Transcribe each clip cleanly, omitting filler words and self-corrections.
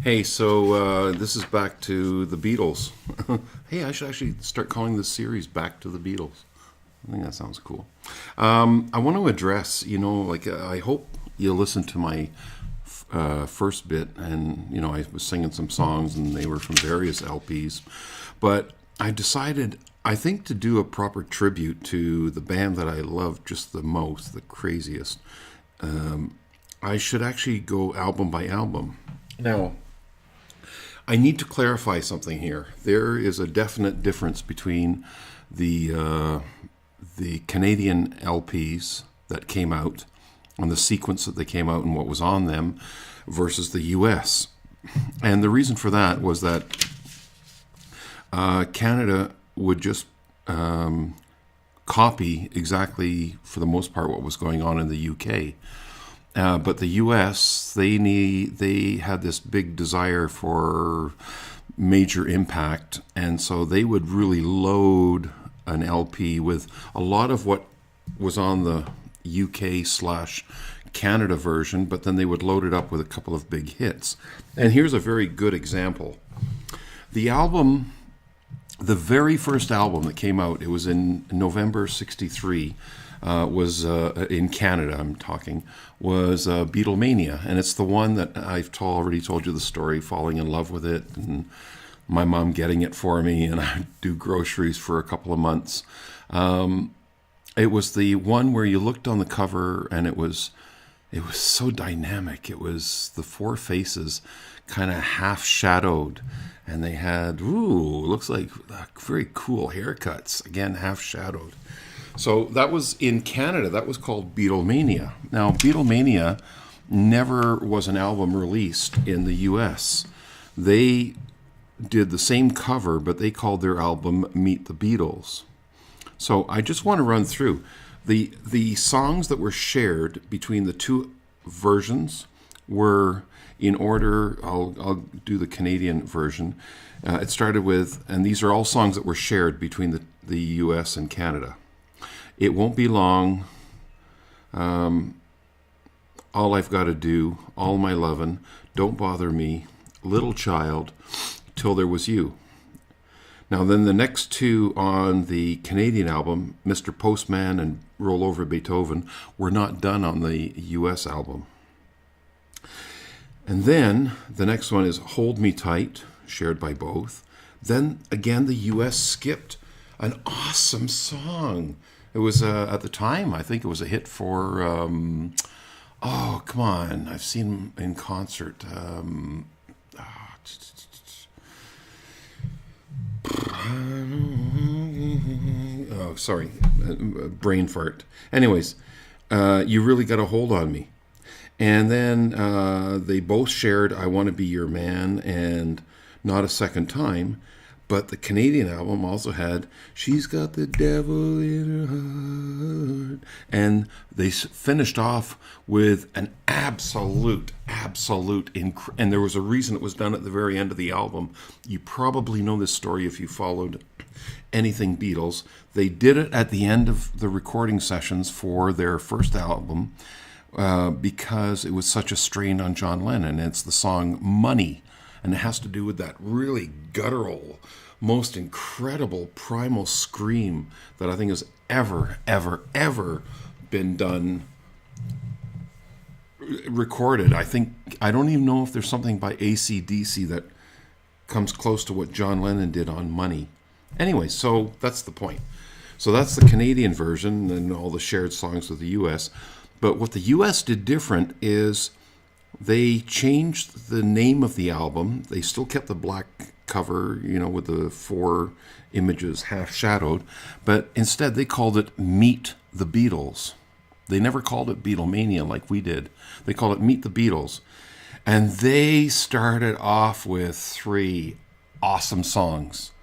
Hey, so this is back to the Beatles. Hey, I should actually start calling this series Back to the Beatles. I think that sounds cool. I want to address, I hope you listened to my first bit, and, I was singing some songs, and they were from various LPs. But I decided, I think, to do a proper tribute to the band that I love just the most, the craziest. I should actually go album by album. Now, I need to clarify something here. There is a definite difference between the Canadian LPs that came out and the sequence that they came out and what was on them versus the US. And the reason for that was that Canada would just copy exactly, for the most part, what was going on in the UK. But the U.S., they had this big desire for major impact, and so they would really load an LP with a lot of what was on the UK/Canada version, but then they would load it up with a couple of big hits. And here's a very good example. The very first album that came out, it was in November '63, was in Canada, I'm talking, was Beatlemania. And it's the one that I've already told you the story, falling in love with it, and my mom getting it for me, and I'd do groceries for a couple of months. It was the one where you looked on the cover, and it was so dynamic. It was the four faces kind of half shadowed, and they had, looks like very cool haircuts, again, half shadowed. So that was in Canada. That was called Beatlemania. Now, Beatlemania never was an album released in the U.S. They did the same cover, but they called their album Meet the Beatles. So I just want to run through the songs that were shared between the two versions were in order. I'll do the Canadian version. It started with, and these are all songs that were shared between the U.S. and Canada. It Won't Be Long, All I've Got to Do, All My Lovin', Don't Bother Me, Little Child, Till There Was You. Now then the next two on the Canadian album, Mr. Postman and Roll Over Beethoven, were not done on the US album. And then the next one is Hold Me Tight, shared by both. Then again the US skipped an awesome song. It was, at the time, I think it was a hit for, oh, come on, I've seen him in concert. Oh, sorry, brain fart. Anyways, You Really Got a Hold on Me. And then they both shared I Want to Be Your Man and Not a Second Time. But the Canadian album also had She's Got the Devil in Her Heart. And they finished off with an absolute, and there was a reason it was done at the very end of the album. You probably know this story if you followed anything Beatles. They did it at the end of the recording sessions for their first album because it was such a strain on John Lennon. It's the song Money. And it has to do with that really guttural, most incredible primal scream that I think has ever been done, recorded. I don't even know if there's something by AC/DC that comes close to what John Lennon did on Money. Anyway, so that's the point. So that's the Canadian version and all the shared songs with the US. But what the US did different is they changed the name of the album. They still kept the black cover, with the four images half shadowed, but instead they called it Meet the Beatles. They never called it Beatlemania like we did. They called it Meet the Beatles. And they started off with 3 awesome songs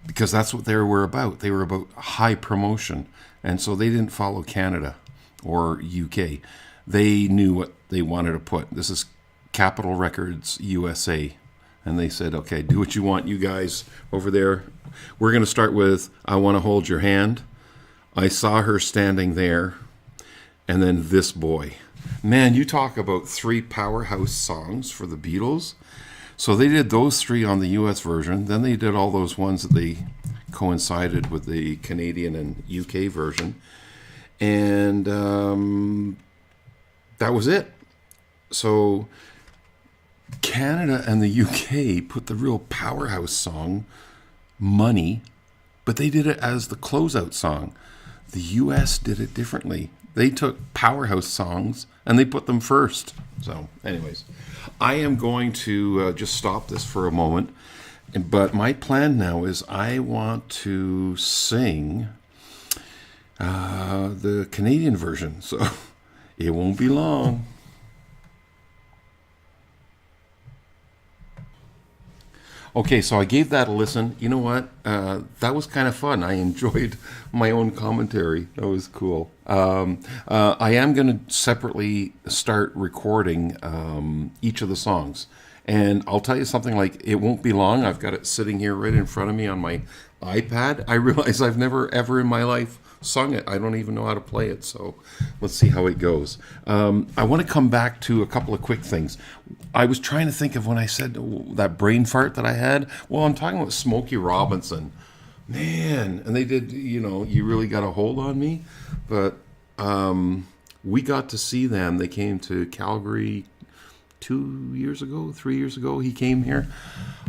because that's what they were about. They were about high promotion. And so they didn't follow Canada or UK. They knew what they wanted to put. This is Capitol Records USA. And they said, okay, do what you want, you guys over there. We're going to start with I Want to Hold Your Hand. I Saw Her Standing There. And then This Boy. Man, you talk about 3 powerhouse songs for the Beatles. So they did those three on the US version. Then they did all those ones that they coincided with the Canadian and UK version. And that was it. So Canada and the UK put the real powerhouse song, Money, but they did it as the closeout song. The US did it differently. They took powerhouse songs and they put them first. So, anyways, I am going to just stop this for a moment. But my plan now is I want to sing the Canadian version. So it won't be long. Okay, so I gave that a listen. You know what? That was kind of fun. I enjoyed my own commentary. That was cool. I am going to separately start recording each of the songs. And I'll tell you something, like, it won't be long. I've got it sitting here right in front of me on my iPad. I realize I've never, ever in my life sung it. I don't even know how to play it, so let's see how it goes. I want to come back to a couple of quick things. I was trying to think of when I said that brain fart that I had. Well, I'm talking about Smokey Robinson. Man, and they did, You Really Got a Hold on Me. But we got to see them. They came to Calgary 3 years ago. He came here.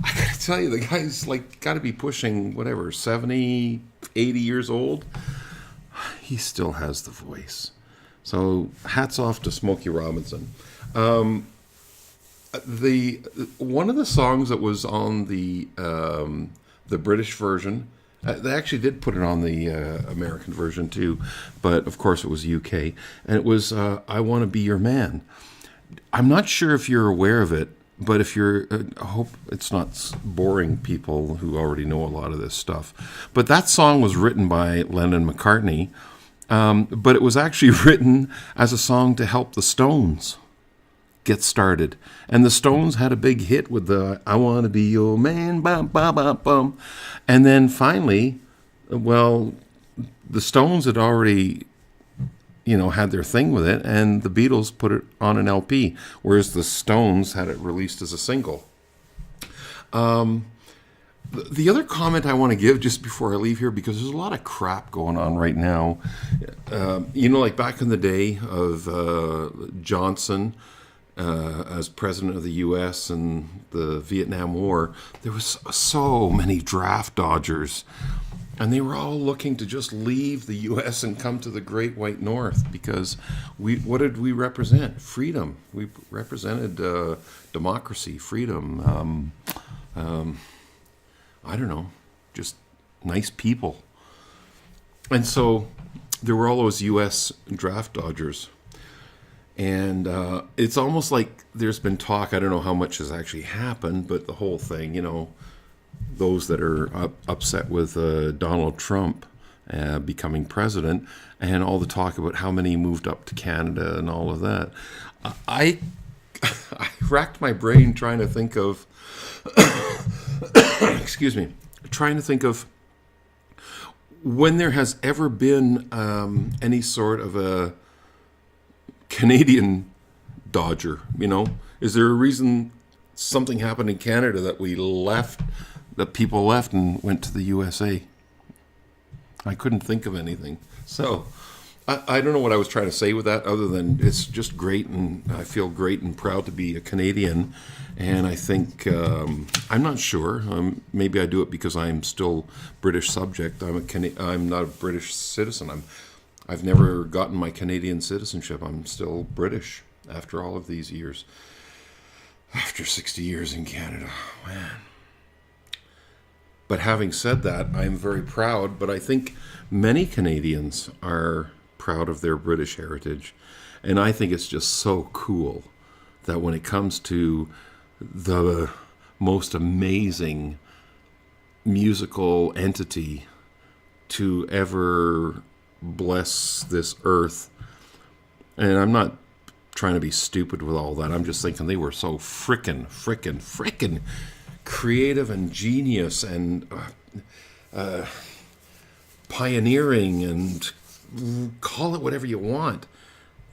I gotta tell you, the guy's like got to be pushing whatever 70, 80 years old. He still has the voice. So hats off to Smokey Robinson. The one of the songs that was on the British version, they actually did put it on the American version too, but of course it was UK, and it was "I Want to Be Your Man." I'm not sure if you're aware of it, but if you're, I hope it's not boring people who already know a lot of this stuff. But that song was written by Lennon McCartney, but it was actually written as a song to help the Stones get started. And the Stones had a big hit with the "I Want to Be Your Man," bum, bum, bum, bum. And then finally, well, the Stones had already had their thing with it, and the Beatles put it on an LP, whereas the Stones had it released as a single. The other comment I want to give just before I leave here, because there's a lot of crap going on right now, like back in the day of Johnson as president of the U.S. and the Vietnam War, there was so many draft dodgers. And they were all looking to just leave the U.S. and come to the Great White North, because what did we represent? Freedom. We represented democracy, freedom. I don't know, just nice people. And so there were all those U.S. draft dodgers. And it's almost like there's been talk, I don't know how much has actually happened, but the whole thing, those that are upset with Donald Trump becoming president, and all the talk about how many moved up to Canada and all of that. I racked my brain trying to think of, trying to think of when there has ever been any sort of a Canadian Dodger. Is there a reason something happened in Canada that people left and went to the USA? I couldn't think of anything. So I don't know what I was trying to say with that, other than it's just great, and I feel great and proud to be a Canadian. And I think, I'm not sure, maybe I do it because I'm still British subject. I'm not a British citizen. I've never gotten my Canadian citizenship. I'm still British after all of these years. After 60 years in Canada, man. But having said that, I'm very proud, but I think many Canadians are proud of their British heritage. And I think it's just so cool that when it comes to the most amazing musical entity to ever bless this earth, and I'm not trying to be stupid with all that, I'm just thinking they were so frickin' creative and genius and pioneering, and call it whatever you want.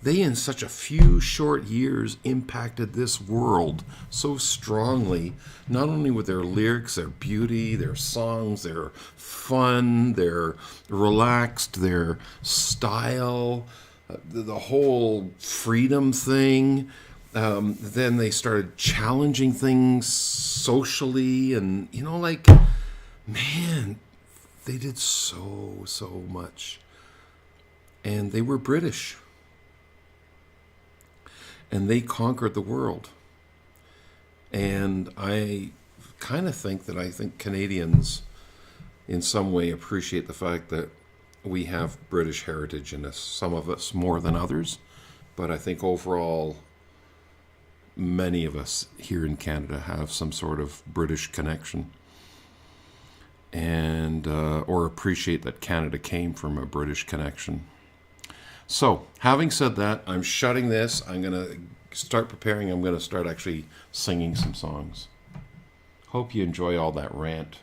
they in such a few short years impacted this world so strongly, not only with their lyrics, their beauty, their songs, their fun, their relaxed, their style, the whole freedom thing. Then they started challenging things socially, and man, they did so much. And they were British. And they conquered the world. And I kind of think Canadians in some way appreciate the fact that we have British heritage in us. Some of us more than others, but I think overall many of us here in Canada have some sort of British connection, and or appreciate that Canada came from a British connection. So, having said that, I'm shutting this. I'm going to start preparing. I'm going to start actually singing some songs. Hope you enjoy all that rant.